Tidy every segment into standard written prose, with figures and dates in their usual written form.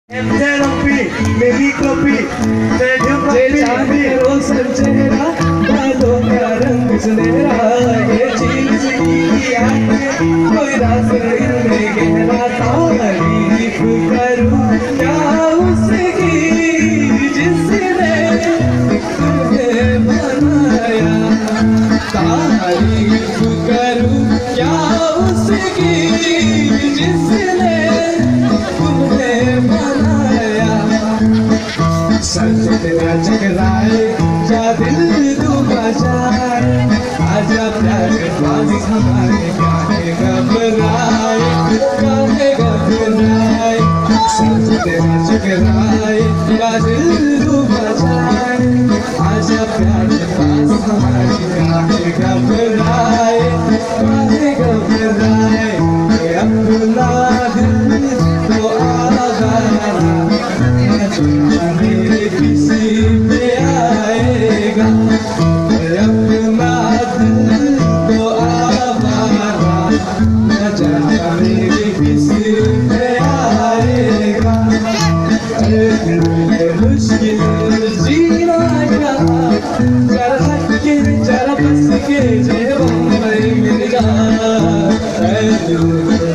Therapy मेरी copy रोशन चेहरा बालों का रंग सुनहरा ये चीज की आंखें कोई राज इनमें गहरा तारीफ करूं क्या उसकी जिसने तुम्हें बनाया तारीफ करूं क्या उसकी जिसने तुम्हें बनाया सजना जगराए जा दिल डूबा जाए आजा प्यार बाजी हमारे गाने घबराए सजना जगराए जा दिल डूबा जाए आजा प्यार बाजी हमारे गाने घबराए अपना दिल तो आवारा मेरे किसी पे आएगा अपना दिल तो आवारा मेरे किसी पे आएगा मुश्किल जीना जरा हट के जरा बस के मुंबई मिल जा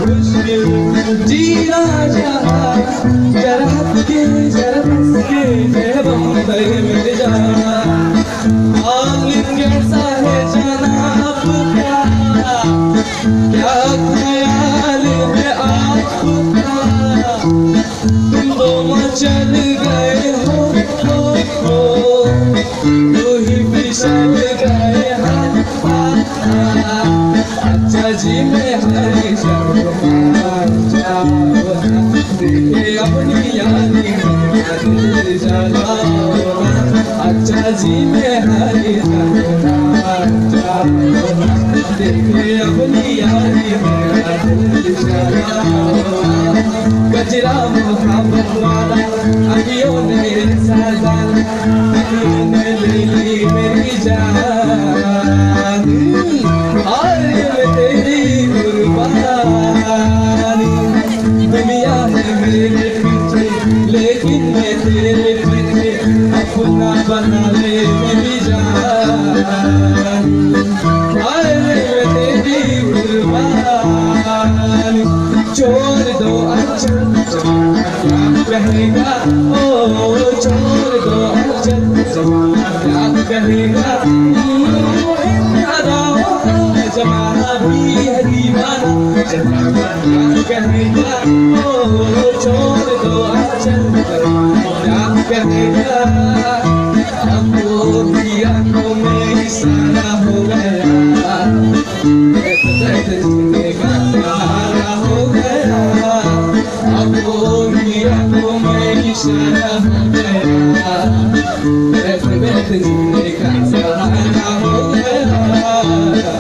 मुश्किल जीना जरा हट के जरा बस के मुंबई मिल जा आलिम कैसा है जनाब क्या ख्याल है आपका तुम दोनों चल गए हो तू ही फिसल गए अच्छा जी मैं हरी देखे अपनी यारी अच्छा जी मैं हरी देखे अपनी यारी गजरा मोहब्बत वाला अखियों ने साजान ने ले ली मेरी जान और मैं तेरी कुर्बानी दुनिया है मेरे पीछे लेकिन मैं तेरे पीछे अपना बना ले मेरी जान और मैं तेरी कुर्बानी छोड़ दो अच्छा क्या कहेगा ओ छोड़ दो अच्छा क्या कहेगा जमाना भी है दीवाना क्या कहेगा ओ छोड़ दो अच्छा क्या कहेगा हमको भी आंखों में इशारा हो गया जीने का सहारा हो गया हमको भी आंखों में इशारा हो गया जीने का सहारा हो गया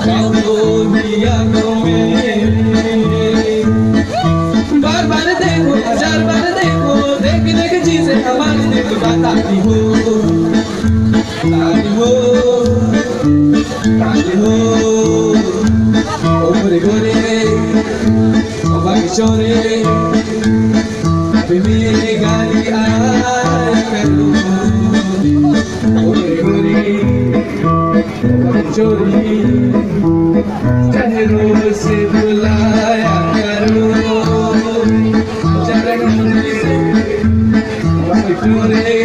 हमको भी आंखों में बार बार देखो हजार बार देखो देख देख चीजें हमारी दिल बताती हो गोरे गोरे किशोरे अभी मेरे गाली आया करो गोरे गोरे किशोरी चेहरों से बुलाया करो किशोरे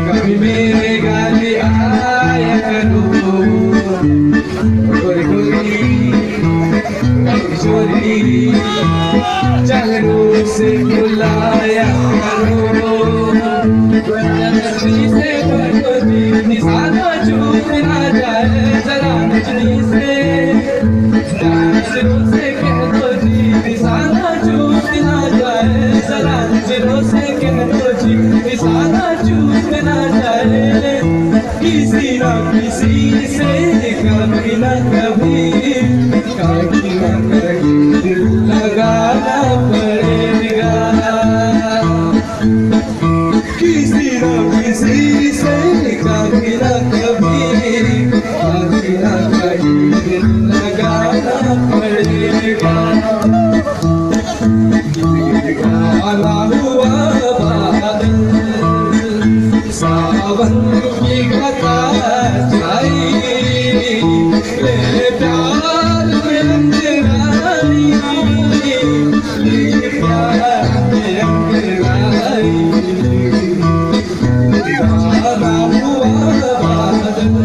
कभी मेरे गाली आया करो गोरे गोरे किशोरी चेहरों से बुलाया करो नजरी से निशाना चूक ना जाए जरा नजरी से नजरों से कह दो जी निशाना चूक ना जाए जरा नजरों से कह दो जी निशाना चूक ना जाए किसी ना किसी से कभी ना कभी दिल लगाना पड़ेगा किसी ना किसी से कभी ना कभी दिल लगाना पड़ेगा। हुआ बादल, सावन की कथा छाई, ये प्यार में अंगड़ाई, ये प्यार में अंगड़ाई, दीवाना हुआ बादल,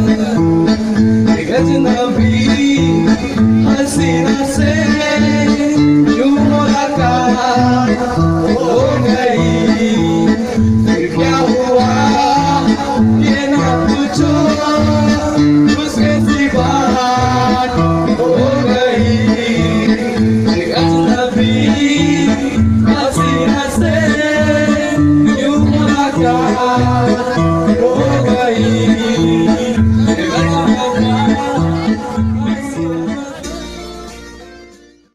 गजनबी हसीना से क्यों मुलाकात